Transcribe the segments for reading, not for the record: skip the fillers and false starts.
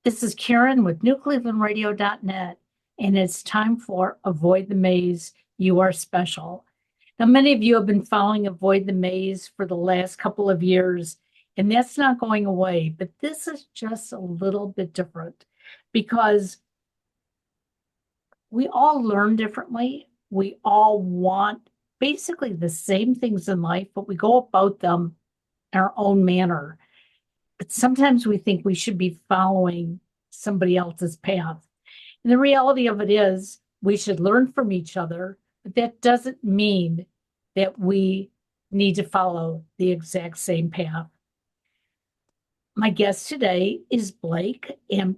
This is Karen with newclevelandradio.net, and it's time for Avoid the Maze. You are special. Now, many of you have been following Avoid the Maze for the last couple of years, and that's not going away. But this is just a little bit different because we all learn differently. We all want basically the same things in life, but we go about them in our own manner. But sometimes we think we should be following somebody else's path. And the reality of it is, we should learn from each other, but that doesn't mean that we need to follow the exact same path. My guest today is Blake, and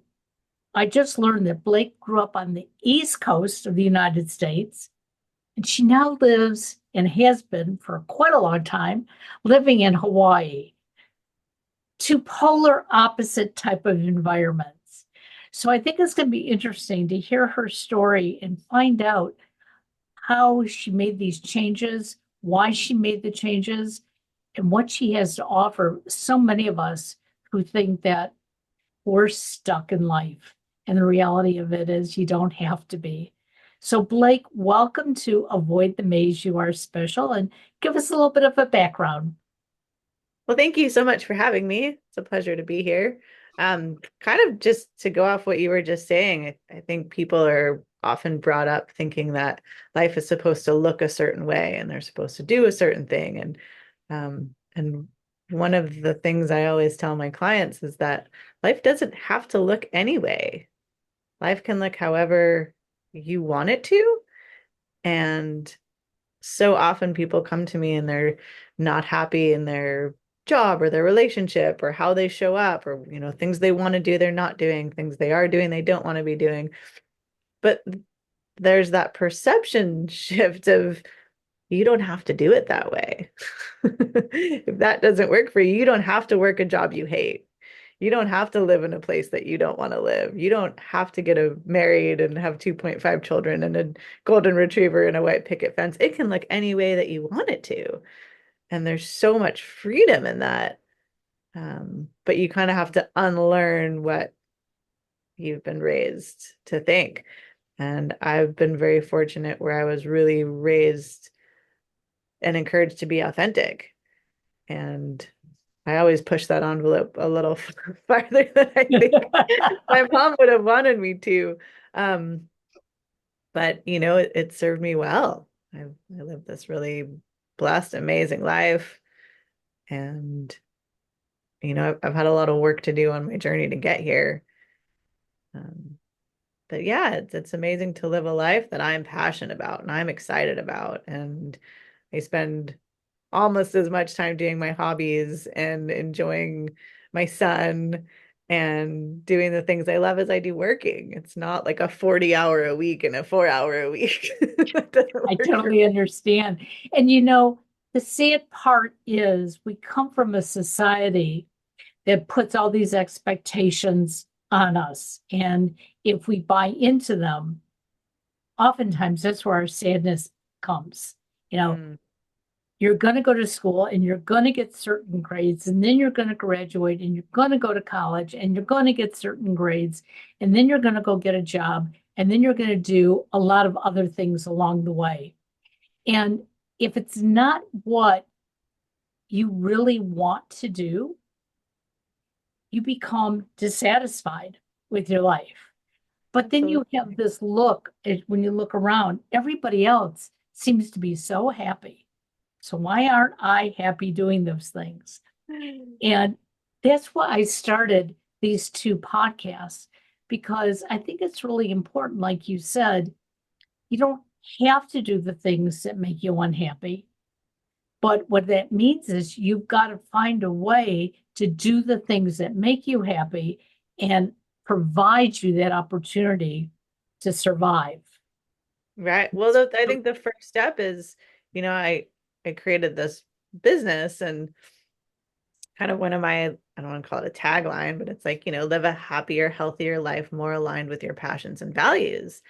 I just learned that Blake grew up on the East Coast of the United States, and she now lives and has been for quite a long time living in Hawaii. Two polar opposite type of environments. So I think it's going to be interesting to hear her story and find out how she made these changes, why she made the changes, and what she has to offer so many of us who think that we're stuck in life. And the reality of it is you don't have to be. So Blake, welcome to Avoid the Maze. You are special, and give us a little bit of a background. Well, thank you so much for having me. It's a pleasure to be here. Kind of just to go off what you were just saying, I think people are often brought up thinking that life is supposed to look a certain way and they're supposed to do a certain thing. And one of the things I always tell my clients is that life doesn't have to look any way. Life can look however you want it to. And so often people come to me and they're not happy in their job or their relationship or how they show up or things they want to do they're not doing, things they are doing they don't want to be doing. But there's that perception shift of you don't have to do it that way. If that doesn't work for you, you don't have to work a job you hate. You don't have to live in a place that you don't want to live. You don't have to get married and have 2.5 children and a golden retriever and a white picket fence. It can look any way that you want it to. And there's so much freedom in that. But you kind of have to unlearn what you've been raised to think. And I've been very fortunate where I was really raised and encouraged to be authentic. And I always push that envelope a little farther than I think my mom would have wanted me to. Um, but it served me well. I lived this really blessed, amazing life. And I've had a lot of work to do on my journey to get here. Um, but yeah, it's amazing to live a life that I'm passionate about and I'm excited about. And I spend almost as much time doing my hobbies and enjoying my son and doing the things I love as I do working. It's not like a 40-hour a week and a 4-hour a week. That doesn't I work for totally understand. And the sad part is we come from a society that puts all these expectations on us. And if we buy into them, oftentimes that's where our sadness comes. You know, me. you're going to go to school and you're going to get certain grades, and then you're going to graduate and you're going to go to college and you're going to get certain grades, and then you're going to go get a job, and then you're going to do a lot of other things along the way. And if it's not what you really want to do, you become dissatisfied with your life. But then you have Absolutely. this look when you look around, everybody else seems to be so happy. So why aren't I happy doing those things? And that's why I started these two podcasts, because I think it's really important. Like you said, you don't have to do the things that make you unhappy. But what that means is you've got to find a way to do the things that make you happy and provide you that opportunity to survive. Right. Well, I think the first step is, I created this business and kind of one of my, I don't want to call it a tagline, but it's like, live a happier, healthier life, more aligned with your passions and values.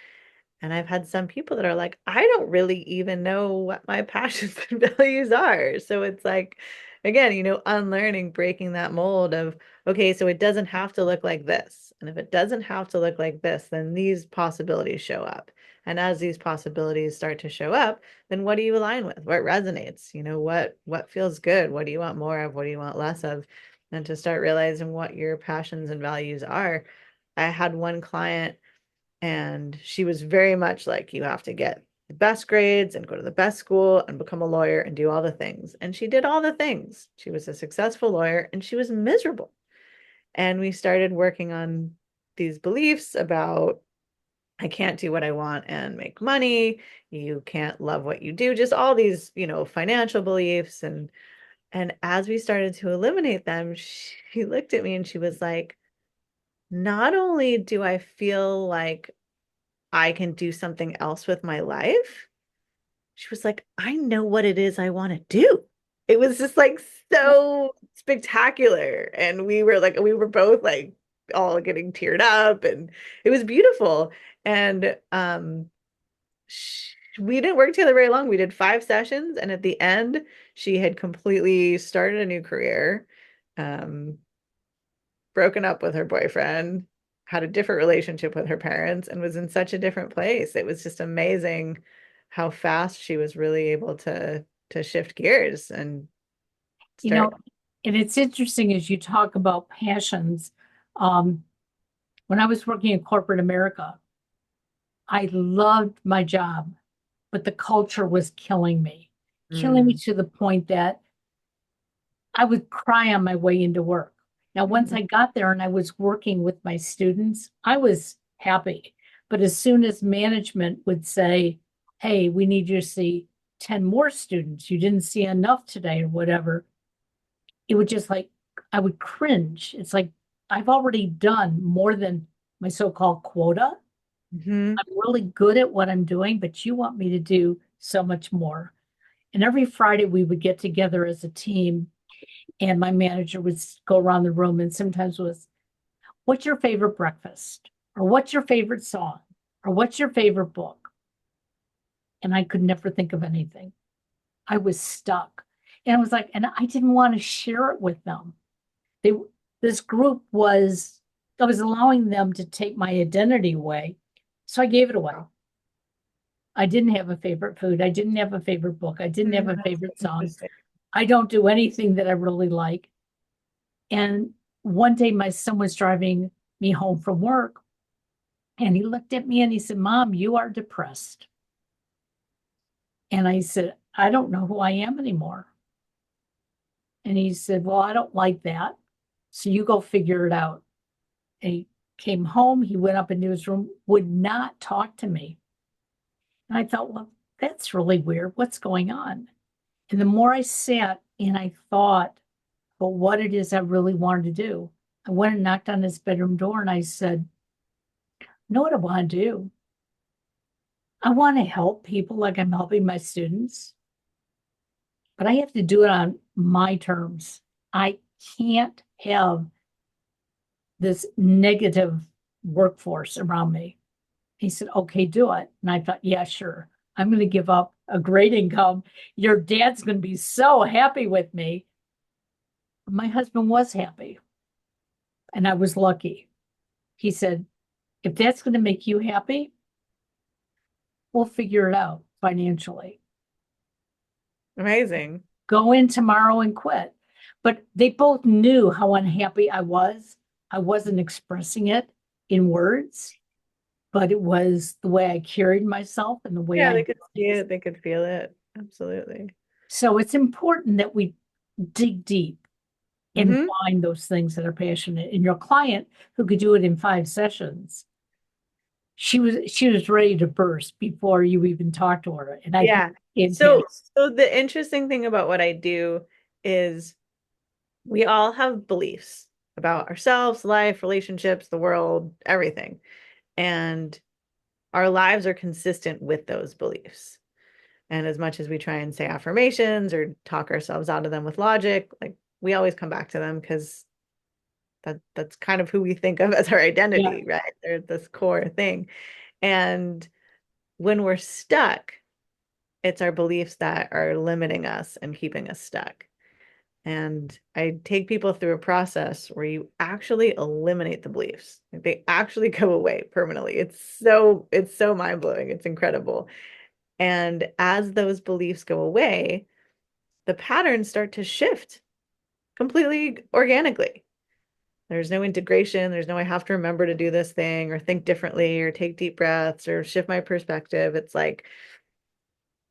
And I've had some people that are like, I don't really even know what my passions and values are. So it's like, again, unlearning, breaking that mold of, okay, so it doesn't have to look like this. And if it doesn't have to look like this, then these possibilities show up. And as these possibilities start to show up, then what do you align with? What resonates? What feels good? What do you want more of? What do you want less of? And to start realizing what your passions and values are. I had one client and she was very much like, you have to get the best grades and go to the best school and become a lawyer and do all the things. And she did all the things. She was a successful lawyer and she was miserable. And we started working on these beliefs about, I can't do what I want and make money. You can't love what you do. Just all these, financial beliefs. And as we started to eliminate them, she looked at me and she was like, not only do I feel like I can do something else with my life, she was like, I know what it is I want to do. It was just like so spectacular. And we were both like all getting teared up and it was beautiful. And we didn't work together very long. We did 5 sessions. And at the end, she had completely started a new career, um, broken up with her boyfriend, had a different relationship with her parents, and was in such a different place. It was just amazing how fast she was really able to shift gears and You know, start. and it's interesting as you talk about passions. Um, when I was working in corporate America, I loved my job, but the culture was killing me Mm. to the point that I would cry on my way into work. Now, once Mm. I got there and I was working with my students, I was happy. But as soon as management would say, hey, we need you to see 10 more students, you didn't see enough today or whatever, it would just like, I would cringe. It's like, I've already done more than my so-called quota. Mhm. I'm really good at what I'm doing, but you want me to do so much more. And every Friday we would get together as a team, and my manager would go around the room and sometimes was, what's your favorite breakfast? Or what's your favorite song? Or what's your favorite book? And I could never think of anything. I was stuck. And I was like, and I didn't want to share it with them. They this group was I was allowing them to take my identity away. So I gave it away. I didn't have a favorite food. I didn't have a favorite book. I didn't have Mm, a that's favorite song. interesting. I don't do anything that I really like. And one day my son was driving me home from work and he looked at me and he said, Mom, you are depressed. And I said, I don't know who I am anymore. And he said, well, I don't like that. So you go figure it out. And he came home, he went up into his room, would not talk to me. And I thought, well, that's really weird. What's going on? And the more I sat and I thought about what it is I really wanted to do, I went and knocked on his bedroom door and I said, know what I want to do? I want to help people like I'm helping my students, but I have to do it on my terms. I can't have this negative workforce around me. He said, okay, do it. And I thought, yeah, sure. I'm going to give up a great income. Your dad's going to be so happy with me. My husband was happy and I was lucky. He said, if that's going to make you happy, we'll figure it out financially. Amazing. Go in tomorrow and quit. But they both knew how unhappy I was. I wasn't expressing it in words, but it was the way I carried myself and the way Yeah, I they did could see things. it, they could feel it. Absolutely. So it's important that we dig deep and Hmm. find those things that are passionate. And your client, who could do it in 5 sessions, she was ready to burst before you even talked to her. And I think Yeah. So, fantastic. so the interesting thing about what I do is we all have beliefs about ourselves, life, relationships, the world, everything. And our lives are consistent with those beliefs. And as much as we try and say affirmations or talk ourselves out of them with logic, like we always come back to them because that's kind of who we think of as our Yeah. identity, right? They're this core thing. And when we're stuck, it's our beliefs that are limiting us and keeping us stuck. And I take people through a process where you actually eliminate the beliefs. Like they actually go away permanently. It's so mind-blowing. It's incredible. And as those beliefs go away, the patterns start to shift completely organically. There's no integration. There's no, I have to remember to do this thing or think differently or take deep breaths or shift my perspective. It's like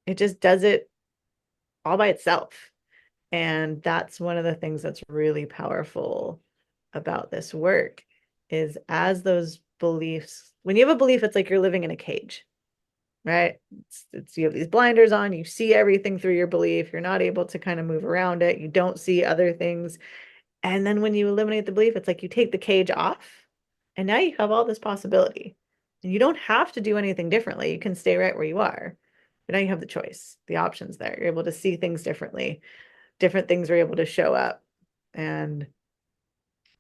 it just does it all by itself. And that's one of the things that's really powerful about this work is as those beliefs, when you have a belief, it's like you're living in a cage, right? It's you have these blinders on, you see everything through your belief, you're not able to kind of move around it, you don't see other things. And then when you eliminate the belief, it's like you take the cage off and now you have all this possibility. And you don't have to do anything differently. You can stay right where you are. But now you have the choice, the options there. You're able to see things differently. Different things are able to show up. And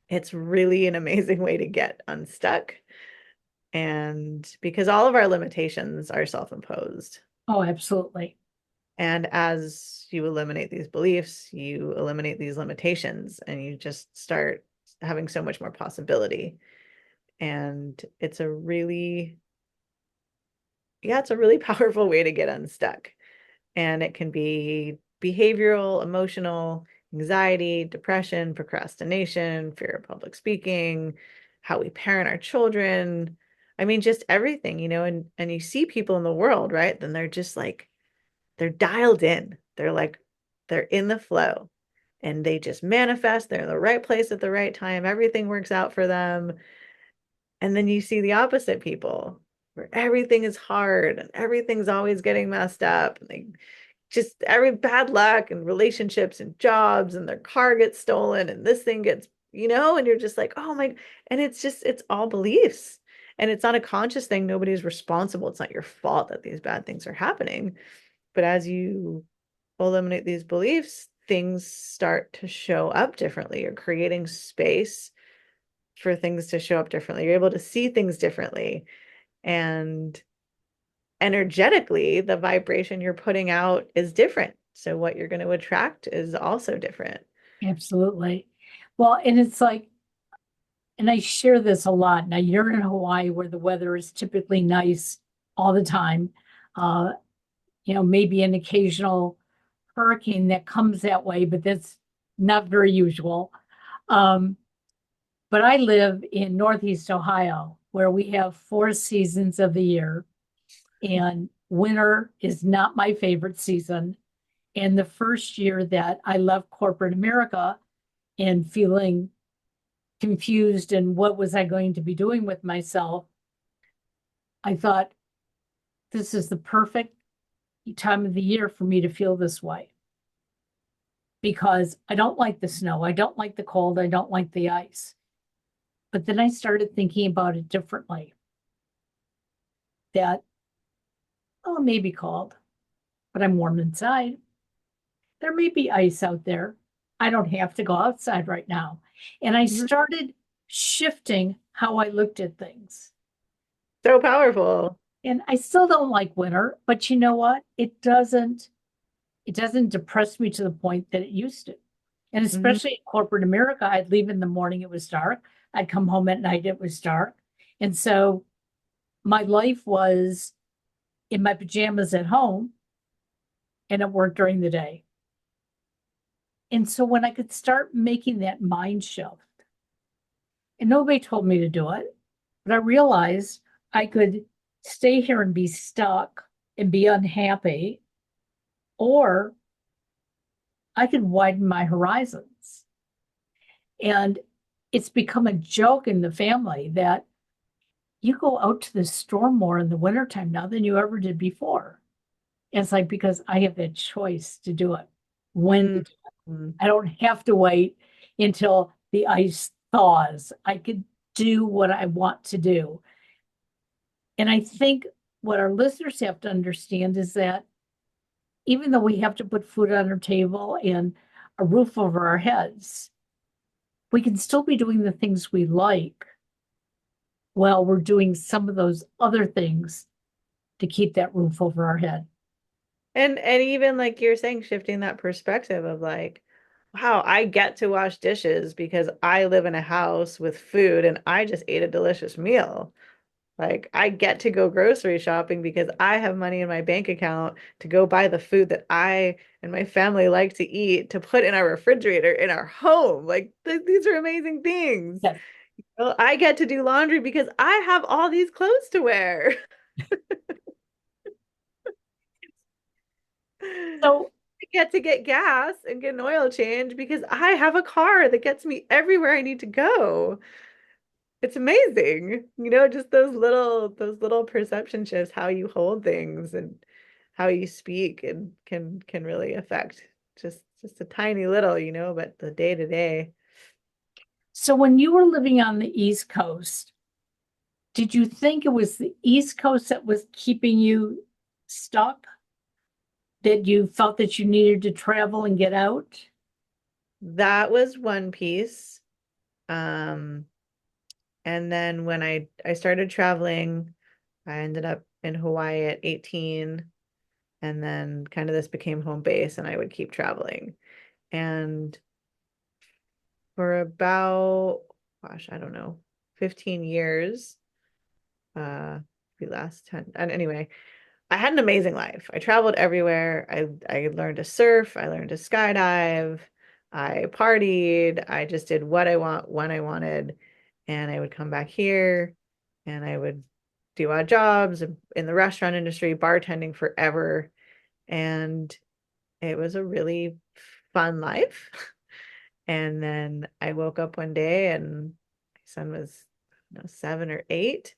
it's really an amazing way to get unstuck. And because all of our limitations are self-imposed. Oh, absolutely. And as you eliminate these beliefs, you eliminate these limitations and you just start having so much more possibility. And it's a really, yeah, it's a really powerful way to get unstuck. And it can be behavioral, emotional, anxiety, depression, procrastination, fear of public speaking, how we parent our children. I mean, just everything, and you see people in the world, right? Then they're just like, they're dialed in. They're in the flow and they just manifest. They're in the right place at the right time. Everything works out for them. And then you see the opposite people where everything is hard and everything's always getting messed up. And they just every bad luck and relationships and jobs and their car gets stolen and this thing gets, and you're just like, oh my, and it's all beliefs. And it's not a conscious thing. Nobody's responsible. It's not your fault that these bad things are happening. But as you eliminate these beliefs, things start to show up differently. You're creating space for things to show up differently. You're able to see things differently. And energetically, the vibration you're putting out is different. So what you're going to attract is also different. Absolutely. Well, and it's like, and I share this a lot. Now, you're in Hawaii where the weather is typically nice all the time. Uh, maybe an occasional hurricane that comes that way, but that's not very usual. Um, but I live in Northeast Ohio where we have 4 seasons of the year, and winter is not my favorite season. And the first year that I left corporate America and feeling confused and what was I going to be doing with myself, I thought this is the perfect time of the year for me to feel this way because I don't like the snow. I don't like the cold. I don't like the ice. But then I started thinking about it differently that, oh, it may be cold, but I'm warm inside. There may be ice out there. I don't have to go outside right now. And I started shifting how I looked at things. So powerful. And I still don't like winter, but you know what? It doesn't depress me to the point that it used to. And especially in corporate America, I'd leave in the morning, it was dark. I'd come home at night, it was dark. And so my life was in my pajamas at home and at work during the day. And so when I could start making that mind shift, and nobody told me to do it, but I realized I could stay here and be stuck and be unhappy, or I could widen my horizons. And it's become a joke in the family that you go out to the store more in the wintertime now than you ever did before. And it's like, because I have that choice to do it when to do it. I don't have to wait until the ice thaws. I could do what I want to do. And I think what our listeners have to understand is that even though we have to put food on our table and a roof over our heads, we can still be doing the things we like while we're doing some of those other things to keep that roof over our head. And even like you're saying, shifting that perspective of like, wow, I get to wash dishes because I live in a house with food and I just ate a delicious meal. Like I get to go grocery shopping because I have money in my bank account to go buy the food that I and my family like to eat to put in our refrigerator in our home. Like these are amazing things. Yes. Well, I get to do laundry because I have all these clothes to wear. So, I get to get gas and get an oil change because I have a car that gets me everywhere I need to go. It's amazing. Just those little perception shifts, how you hold things and how you speak and can really affect just a tiny little, but the day to day. so when you were living on the East Coast, did you think it was the East Coast that was keeping you stuck? That you felt that you needed to travel and get out? That was one piece. Um, and then when I started traveling, I ended up in Hawaii at 18, and then kind of this became home base and I would keep traveling. And for about, gosh, I don't know, 15 years, the last 10. And anyway, I had an amazing life. I traveled everywhere. I learned to surf, I learned to skydive, I partied, I just did what I want when I wanted. And I would come back here and I would do odd jobs in the restaurant industry, bartending forever. And it was a really fun life. And then I woke up one day and my son was 7 or 8,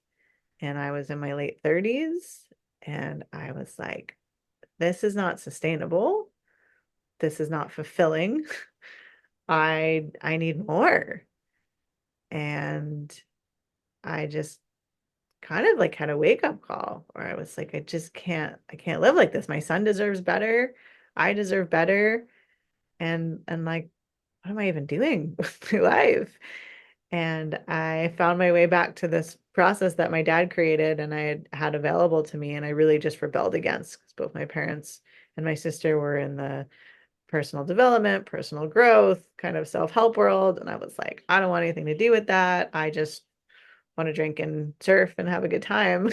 and I was in my late 30s. And I was like, this is not sustainable. This is not fulfilling. I need more. And I just kind of like had a wake up call where I was like, I can't live like this. My son deserves better. I deserve better. And like, what am I even doing with my life? And I found my way back to this process that my dad created and I had available to me. And I really just rebelled against because both my parents and my sister were in the personal development, personal growth, kind of self-help world. And I was like, I don't want anything to do with that. I just want to drink and surf and have a good time.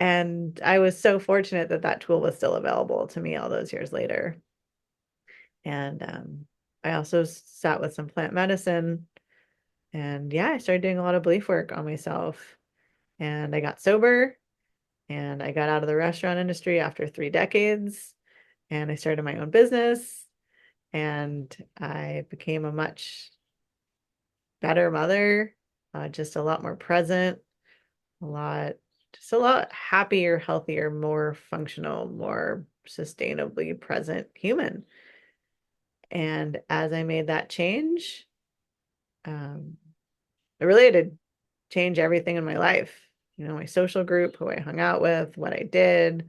And I was so fortunate that that tool was still available to me all those years later. And I also sat with some plant medicine. And yeah, I started doing a lot of belief work on myself. And I got sober and I got out of the restaurant industry after 3 decades. And I started my own business and I became a much better mother, just a lot more present, just a lot happier, healthier, more functional, more sustainably present human. And as I made that change, um, I really had to change everything in my life. My social group, who I hung out with, what I did,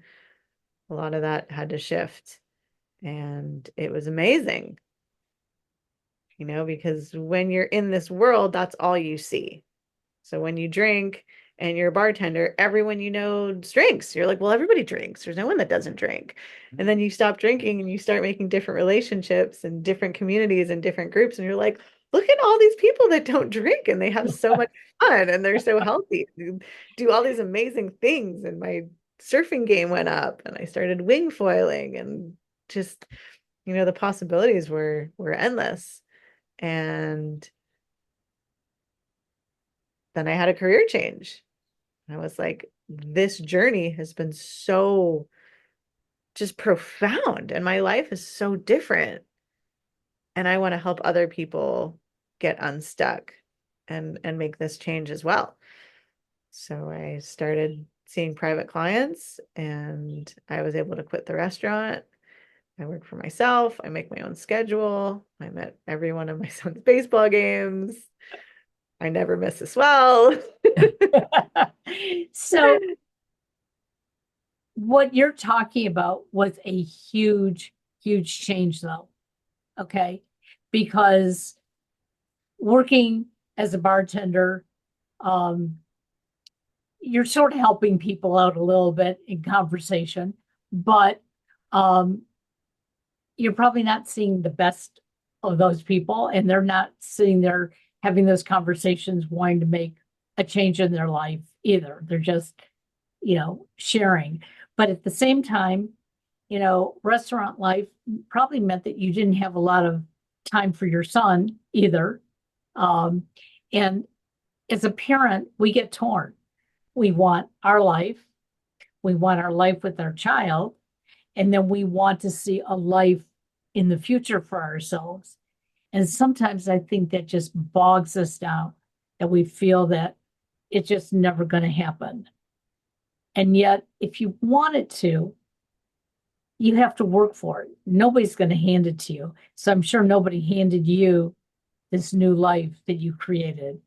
a lot of that had to shift. And it was amazing, because when you're in this world, that's all you see. So when you drink and you're a bartender, everyone drinks. You're like, well, everybody drinks. There's no one that doesn't drink. And then you stop drinking and you start making different relationships and different communities and different groups. And you're like, look at all these people that don't drink and they have so much fun and they're so healthy. They do all these amazing things. And my surfing game went up and I started wing foiling and just, the possibilities were endless. And then I had a career change. I was like, this journey has been so just profound, and my life is so different. And I want to help other people get unstuck and make this change as well. So I started seeing private clients and I was able to quit the restaurant. I work for myself. I make my own schedule. I'm at every one of my son's baseball games. I never miss a swell. So, what you're talking about was a huge, huge change, though. Okay. Because working as a bartender, um, you're sort of helping people out a little bit in conversation, but um, you're probably not seeing the best of those people, and they're not sitting there having those conversations wanting to make a change in their life either. They're just, sharing. But at the same time, restaurant life probably meant that you didn't have a lot of time for your son either. Um, and as a parent, we get torn. We want our life, we want our life with our child, and then we want to see a life in the future for ourselves. And sometimes I think that just bogs us down, that we feel that it's just never going to happen. And yet, if you want it to, you have to work for it. Nobody's going to hand it to you. So I'm sure nobody handed you this new life that you created.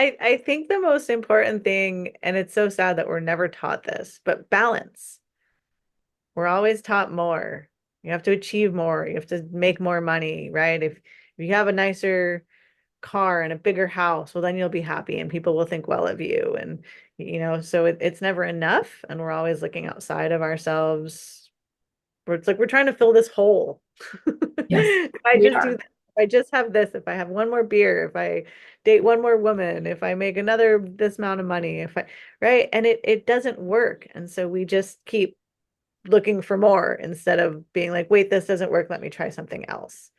I think the most important thing, and it's so sad that we're never taught this, but balance. We're always taught more. You have to achieve more. You have to make more money, right? If you have a nicer car and a bigger house, well, then you'll be happy and people will think well of you. And, so it's never enough. And we're always looking outside of ourselves, where it's like we're trying to fill this hole. Yes, If I we just do are. this, if I just have this, if I have one more beer, if I date one more woman, if I make another this amount of money, right? And it doesn't work. And so we just keep looking for more instead of being like, wait, this doesn't work. Let me try something else.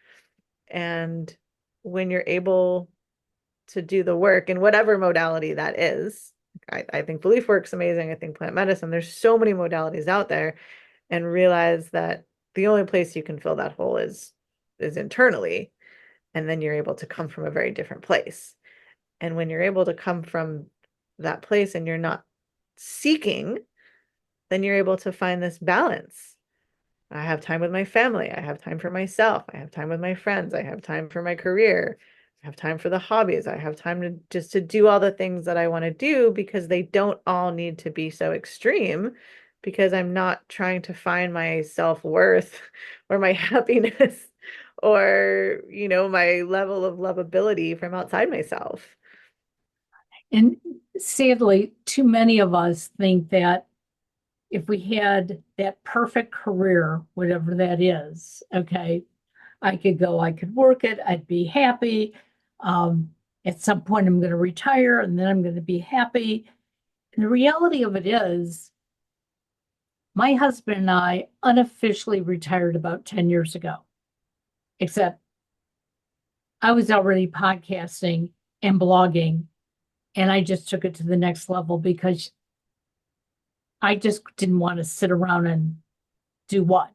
And when you're able to do the work in whatever modality that is, I think belief work's amazing. I think plant medicine, there's so many modalities out there, and realize that the only place you can fill that hole is internally. And then you're able to come from a very different place. And when you're able to come from that place and you're not seeking, then you're able to find this balance. I have time with my family. I have time for myself. I have time with my friends. I have time for my career. I have time for the hobbies. I have time to just to do all the things that I want to do, because they don't all need to be so extreme, because I'm not trying to find my self-worth or my happiness or, my level of lovability from outside myself. And sadly, too many of us think that if we had that perfect career, whatever that is, okay, I could work it, I'd be happy. At some point, I'm going to retire and then I'm going to be happy. And the reality of it is, my husband and I unofficially retired about 10 years ago, except I was already podcasting and blogging, and I just took it to the next level because I just didn't want to sit around and do what?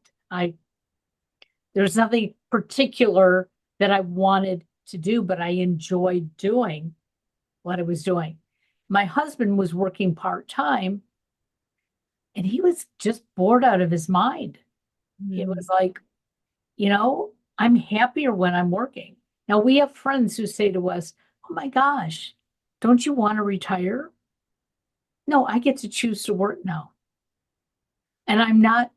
There's nothing particular that I wanted to do, but I enjoyed doing what I was doing. My husband was working part-time and he was just bored out of his mind. It Mm. was like, I'm happier when I'm working. Now we have friends who say to us, "Oh my gosh, don't you want to retire?" No, I get to choose to work now. And I'm not,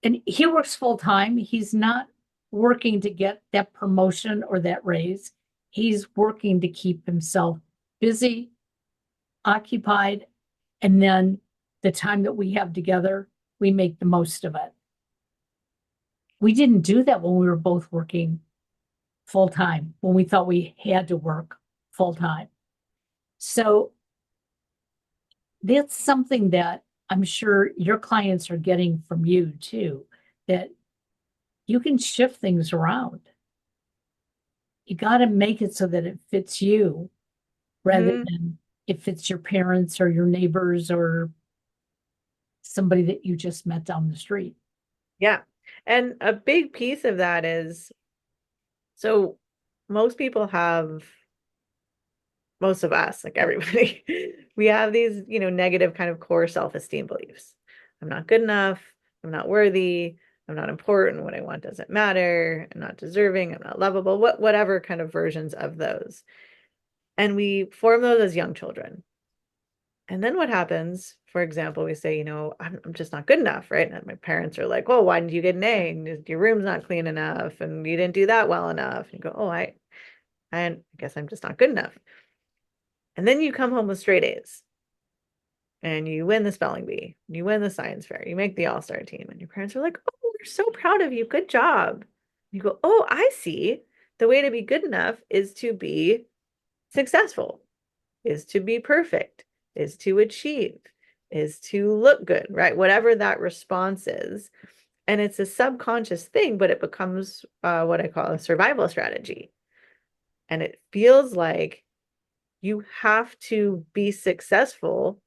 and he works full time. He's not working to get that promotion or that raise. He's working to keep himself busy, occupied, and then the time that we have together, we make the most of it. We didn't do that when we were both working full time, when we thought we had to work full time. So that's something that I'm sure your clients are getting from you too, that you can shift things around. You got to make it so that it fits you rather Mhm. than it fits your parents or your neighbors or somebody that you just met down the street. Yeah. And a big piece of that is, so most people have, most of us, like everybody, we have these, negative kind of core self-esteem beliefs. I'm not good enough. I'm not worthy. I'm not important. What I want doesn't matter. I'm not deserving. I'm not lovable. Whatever kind of versions of those. And we form those as young children. And then what happens, for example, we say, I'm just not good enough, right? And my parents are like, well, why didn't you get an A? And your room's not clean enough, and you didn't do that well enough. And you go, oh, I guess I'm just not good enough. And then you come home with straight A's and you win the spelling bee, you win the science fair, you make the all-star team, and your parents are like, oh, we're so proud of you. Good job. You go, oh, I see. The way to be good enough is to be successful, is to be perfect, is to achieve, is to look good, right? Whatever that response is. And it's a subconscious thing, but it becomes what I call a survival strategy. And it feels like you have to be successful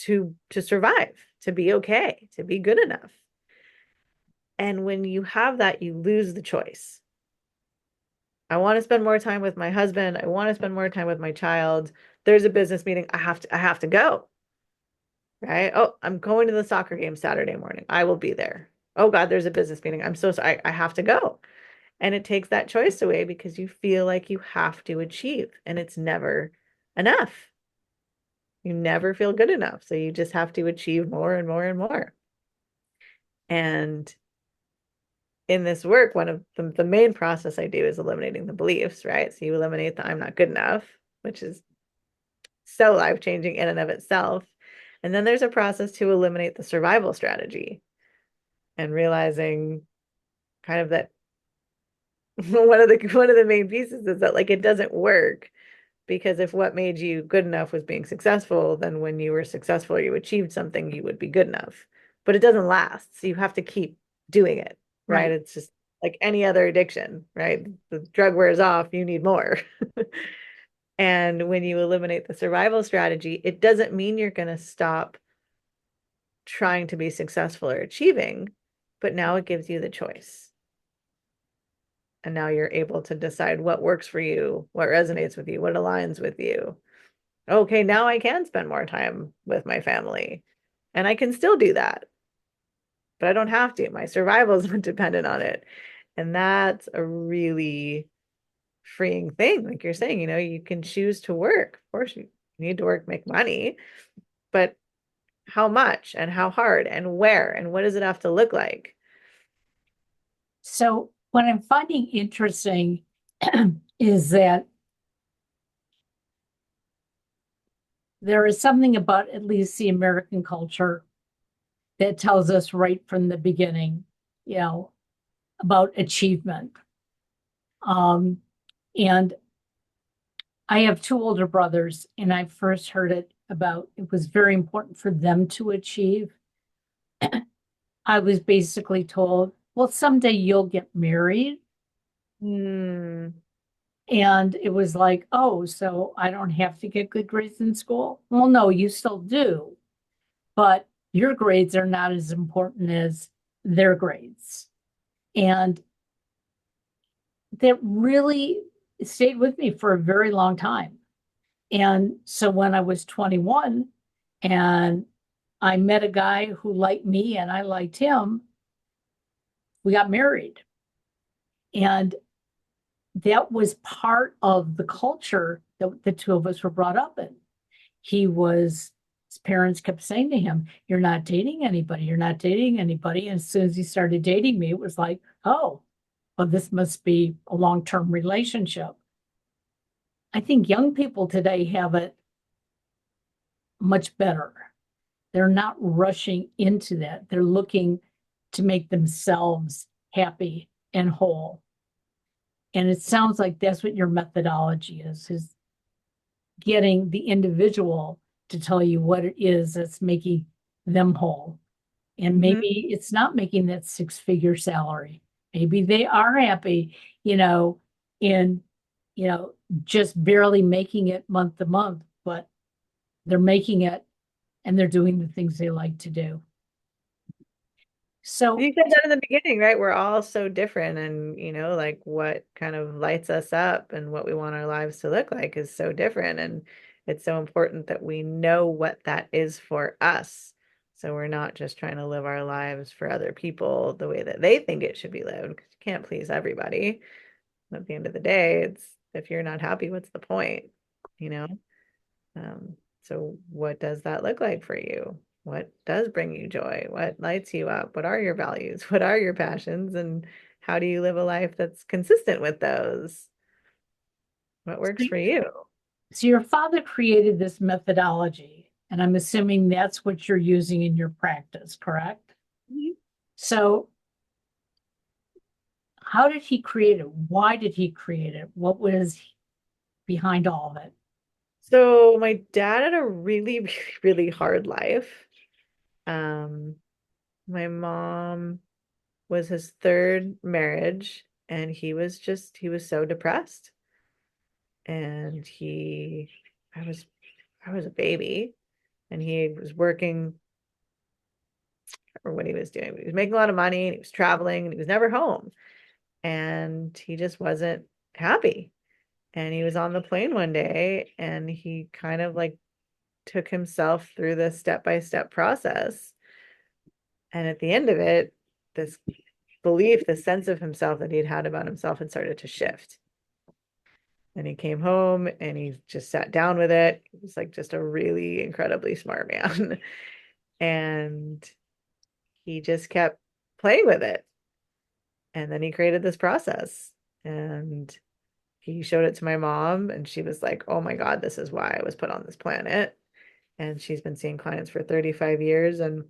to survive, to be okay, to be good enough. And when you have that, you lose the choice. I want to spend more time with my husband. I want to spend more time with my child. There's a business meeting. I have to go. Right? Oh, I'm going to the soccer game Saturday morning. I will be there. Oh God, there's a business meeting. I'm so sorry. I have to go. And it takes that choice away because you feel like you have to achieve and it's never enough. You never feel good enough. So you just have to achieve more and more and more. And in this work, one of the main process I do is eliminating the beliefs, right? So you eliminate the I'm not good enough, which is so life-changing in and of itself. And then there's a process to eliminate the survival strategy and realizing kind of that one of the main pieces is that like it doesn't work because if what made you good enough was being successful, then when you were successful, you achieved something, you would be good enough. But it doesn't last. So you have to keep doing it, right? Right. It's just like any other addiction, right? The drug wears off, you need more. And when you eliminate the survival strategy, it doesn't mean you're going to stop trying to be successful or achieving, but now it gives you the choice. And now you're able to decide what works for you, what resonates with you, what aligns with you. Okay, now I can spend more time with my family and I can still do that, but I don't have to. My survival is not dependent on it. And that's a really freeing thing. Like you're saying, you can choose to work. Of course, you need to work, make money, but how much and how hard and where and what does it have to look like? So what I'm finding interesting is that there is something about at least the American culture that tells us right from the beginning, you know, about achievement. Um, and I have two older brothers, and I first heard it about it was very important for them to achieve. I was basically told, well, someday you'll get married. Hmm. And it was like, oh, so I don't have to get good grades in school? Well, no, you still do, but your grades are not as important as their grades. And that really stayed with me for a very long time. And so when I was 21 and I met a guy who liked me and I liked him, we got married. And that was part of the culture that the two of us were brought up in. His parents kept saying to him, "You're not dating anybody. You're not dating anybody." And as soon as he started dating me, it was like, oh, well, this must be a long-term relationship. I think young people today have it much better. They're not rushing into that. They're looking to make themselves happy and whole. And it sounds like that's what your methodology is getting the individual to tell you what it is that's making them whole. And Mhm. maybe it's not making that six-figure salary. Maybe they are happy, you know, in, you know, just barely making it month to month, but they're making it and they're doing the things they like to do. So You said that in the beginning, right? We're all so different, and like what kind of lights us up and what we want our lives to look like is so different. And it's so important that we know what that is for us. So we're not just trying to live our lives for other people the way that they think it should be lived, because you can't please everybody. At the end of the day, it's if you're not happy, what's the point? You know? So what does that look like for you? What does bring you joy? What lights you up? What are your values? What are your passions? And how do you live a life that's consistent with those? What works for you? so your father created this methodology, and I'm assuming that's what you're using in your practice, correct? Mhm. So how did he create it? Why did he create it? What was behind all of it? So my dad had a really, really, really hard life. Um, my mom was his third marriage, and he was so depressed. And I was, I was a baby, and he was working, or what he was doing. But he was making a lot of money, and he was traveling, and he was never home, and he just wasn't happy. And he was on the plane one day, and he kind of like took himself through this step-by-step process. And at the end of it, this belief, this sense of himself that he'd had about himself had started to shift. And he came home and he just sat down with it. He was like just a really incredibly smart man. And he just kept playing with it. And then he created this process. And he showed it to my mom, and she was like, "Oh my God, this is why I was put on this planet." And she's been seeing clients for 35 years. And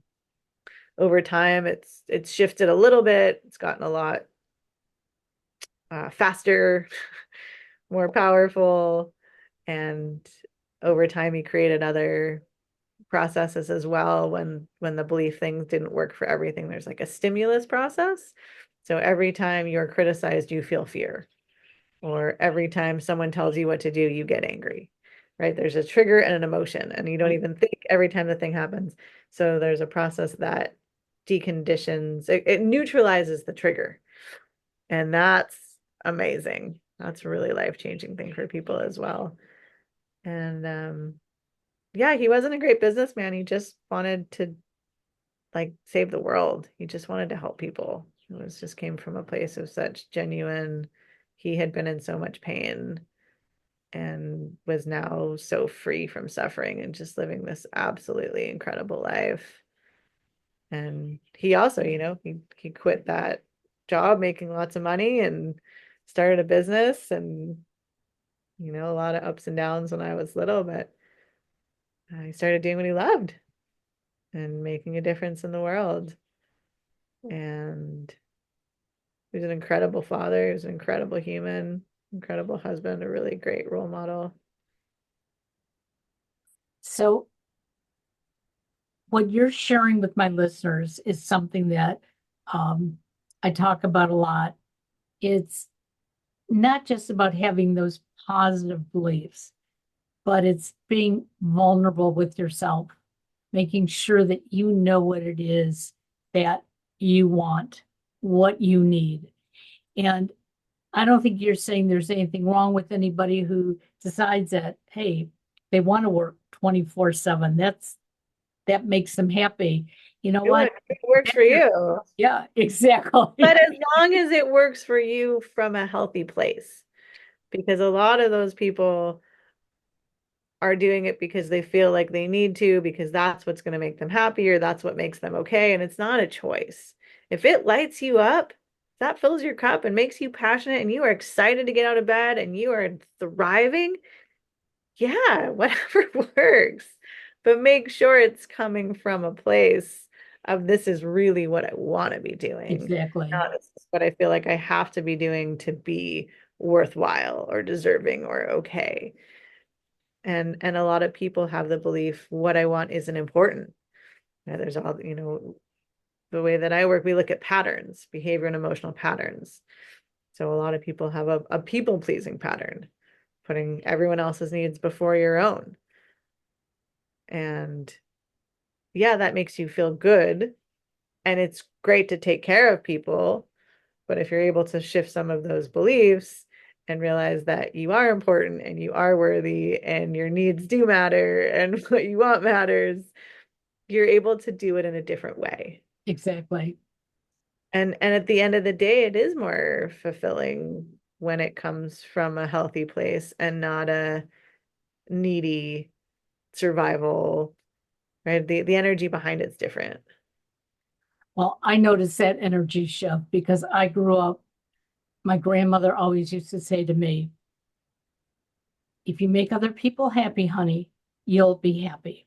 over time, it's shifted a little bit. It's gotten a lot faster, more powerful. And over time, he created other processes as well. When the belief things didn't work for everything, there's like a stimulus process. So every time you're criticized, you feel fear. Or every time someone tells you what to do, you get angry, right? There's a trigger and an emotion, and you don't even think every time the thing happens. So there's a process that deconditions, it neutralizes the trigger. And that's amazing. That's a really life-changing thing for people as well. And yeah, he wasn't a great businessman. He just wanted to like save the world. He just wanted to help people. It was just came from a place of such genuine, he had been in so much pain and was now so free from suffering and just living this absolutely incredible life. And he also, he quit that job making lots of money and started a business, and a lot of ups and downs when I was little, but I started doing what he loved and making a difference in the world. And he was an incredible father. He was an incredible human, incredible husband, a really great role model. So, what you're sharing with my listeners is something that um, I talk about a lot. It's not just about having those positive beliefs, but it's being vulnerable with yourself, making sure that you know what it is that you want, what you need. And I don't think you're saying there's anything wrong with anybody who decides that, hey, they want to work 24/7. That makes them happy. You know Do what? it. It works for you. Yeah, exactly. But as long as it works for you from a healthy place, because a lot of those people are doing it because they feel like they need to, because that's what's going to make them happy, or that's what makes them okay. And it's not a choice. If it lights you up, that fills your cup and makes you passionate, and you are excited to get out of bed and you are thriving, yeah, whatever works. But make sure it's coming from a place of this is really what I want to be doing. Exactly. This is what I feel like I have to be doing to be worthwhile or deserving or okay. And a lot of people have the belief what I want isn't important. There's all, the way that I work, we look at patterns, behavior and emotional patterns. So a lot of people have a people pleasing pattern, putting everyone else's needs before your own. And yeah, that makes you feel good. And it's great to take care of people. But if you're able to shift some of those beliefs and realize that you are important and you are worthy and your needs do matter and what you want matters, you're able to do it in a different way. Exactly. And at the end of the day, it is more fulfilling when it comes from a healthy place and not a needy survival, right? The energy behind it's different. Well, I noticed that energy shift because I grew up, my grandmother always used to say to me, if you make other people happy, honey, you'll be happy.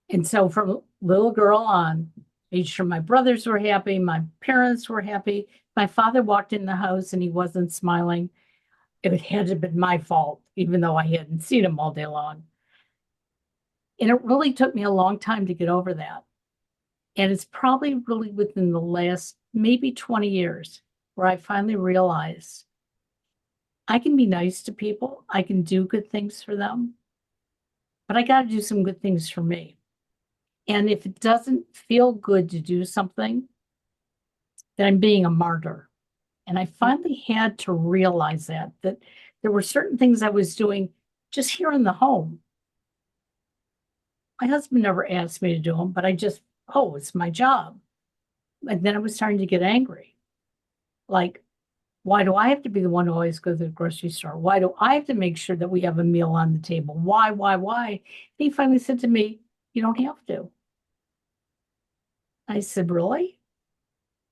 And so from little girl on, made sure my brothers were happy, my parents were happy. my father walked in the house and he wasn't smiling, it had to have been my fault, even though I hadn't seen him all day long. And it really took me a long time to get over that. And it's probably really within the last maybe 20 years where I finally realized I can be nice to people, I can do good things for them, but I got to do some good things for me. And if it doesn't feel good to do something, then I'm being a martyr. And I finally had to realize that there were certain things I was doing just here in the home. My husband never asked me to do them, but oh, it's my job. And then I was starting to get angry. Like, why do I have to be the one who always goes to the grocery store? Why do I have to make sure that we have a meal on the table? Why? And he finally said to me, you don't have to. I said, really?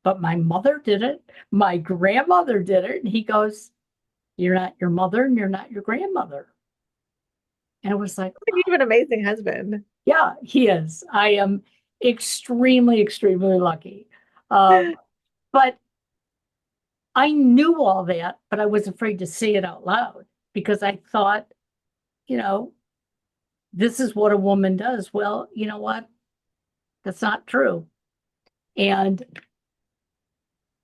But my mother did it. My grandmother did it. And he goes, you're not your mother and you're not your grandmother. And I was like, You have an amazing husband. yeah, he is. I am extremely, extremely lucky. But I knew all that, but I was afraid to say it out loud because I thought, you know, this is what a woman does. Well, you know what? That's not true. And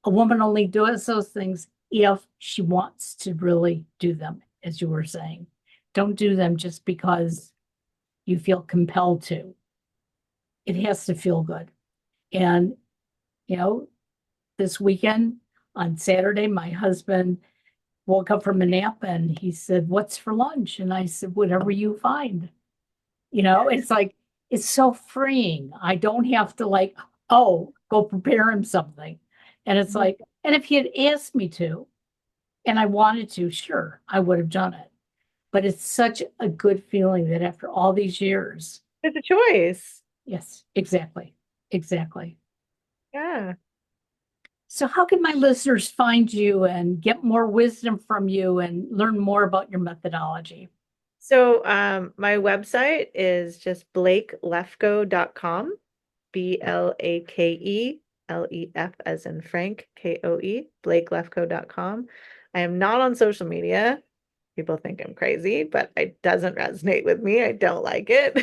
a woman only does those things if she wants to really do them, as you were saying. Don't do them just because you feel compelled to. It has to feel good. And, you know, this weekend on Saturday, my husband woke up from a nap and he said, what's for lunch? And I said, whatever you find. It's like, it's so freeing. I don't have to like, oh, go prepare him something. And it's like, and if he had asked me to, and I wanted to, sure, I would have done it. But it's such a good feeling that after all these years, It's a choice. yes, exactly. Exactly. Yeah. So, how can my listeners find you and get more wisdom from you and learn more about your methodology? So my website is just blakelefkoe.com, BLAKELEF as in Frank, KOE, blakelefkoe.com. I am not on social media. People think I'm crazy, but it doesn't resonate with me. I don't like it.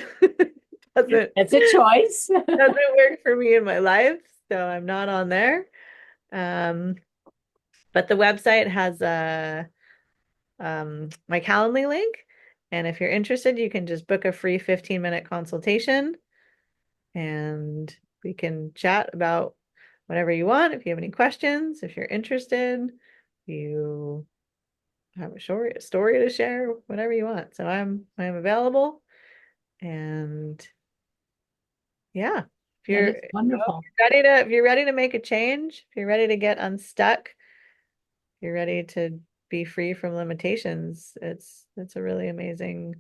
Doesn't It's a choice. doesn't work for me in my life, so I'm not on there. Um, but the website has my Calendly link, and if you're interested, you can just book a free 15-minute consultation, and we can chat about whatever you want. If you have any questions, if you're interested, you have a story to share, whatever you want. So I'm available, and yeah, if That is wonderful. if you're ready to make a change, if you're ready to get unstuck, if you're ready to be free from limitations, it's a really amazing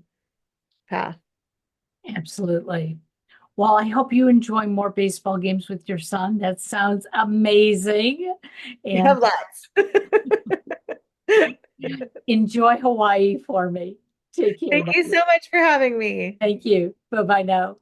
path. Absolutely. Well, I hope you enjoy more baseball games with your son. That sounds amazing. You have And lots. enjoy Hawaii for me. Take care. Thank you so much for having me. Thank you. Bye bye now.